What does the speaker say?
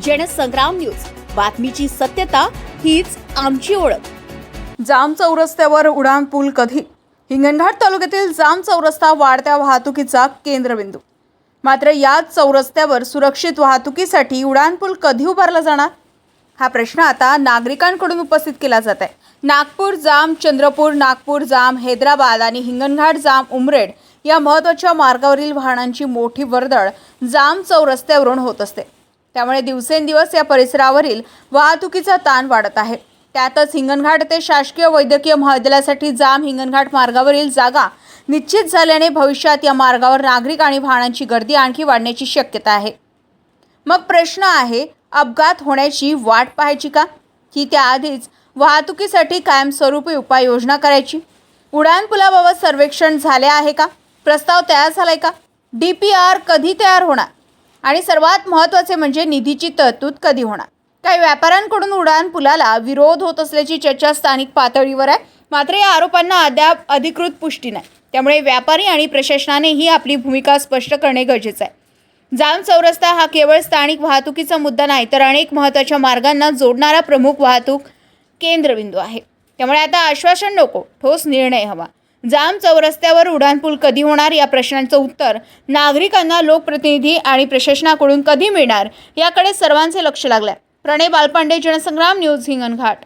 Jansangram news, बातमीची सत्यता हीच आमची ओळख. जाम चौरस्त्यावर उड्डाण पूल कधी? हिंगणघाट तालुक्यातील जाम चौरस्ता वाढत्या वाहतुकीचा केंद्रबिंदू. मात्र याच चौरस्त्यावर सुरक्षित वाहतुकीसाठी उड्डाणपूल कधी उभारला जाणार, हा प्रश्न आता नागरिकांकडून उपस्थित केला जात आहे. नागपूर जाम, चंद्रपूर नागपूर जाम, हैदराबाद आणि हिंगणघाट जाम उमरेड या महत्त्वाच्या मार्गावरील वाहनांची मोठी वर्दळ जाम चौरस्त्यावरून होत असते. त्यामुळे दिवसेंदिवस या परिसरावरील वाहतुकीचा ताण वाढत आहे. त्यातच हिंगणघाट ते शासकीय वैद्यकीय महाविद्यालयासाठी जाम हिंगणघाट मार्गावरील जागा निश्चित झाल्याने भविष्यात या मार्गावर नागरिक आणि वाहनांची गर्दी आणखी वाढण्याची शक्यता आहे. मग प्रश्न आहे, अपघात होण्याची वाट पाहायची का, की त्याआधीच वाहतुकीसाठी कायमस्वरूपी उपाययोजना करायची? उड्डाणपुलाबाबत सर्वेक्षण झाले आहे का? प्रस्ताव तयार झालाय का? DPR कधी तयार होणार? आणि सर्वात महत्त्वाचे म्हणजे निधीची तरतूद कधी होणार? काही व्यापाऱ्यांकडून उड्डाणपुलाला विरोध होत असल्याची चर्चा स्थानिक पातळीवर आहे. मात्र या आरोपांना अद्याप अधिकृत पुष्टी नाही. त्यामुळे व्यापारी आणि प्रशासनानेही आपली भूमिका स्पष्ट करणे गरजेचे आहे. जाम चौरस्ता हा केवळ स्थानिक वाहतुकीचा मुद्दा नाही, तर अनेक महत्त्वाच्या मार्गांना जोडणारा प्रमुख वाहतूक केंद्रबिंदू आहे. त्यामुळे आता आश्वासन नको, ठोस निर्णय हवा. जाम चौरस्त्यावर उड्डाणपूल कधी होणार या प्रश्नांचं उत्तर नागरिकांना, लोकप्रतिनिधी आणि प्रशासनाकडून कधी मिळणार याकडे सर्वांचे लक्ष लागले आहे. प्रणय बालपांडे, जनसंग्राम न्यूज, हिंगणघाट.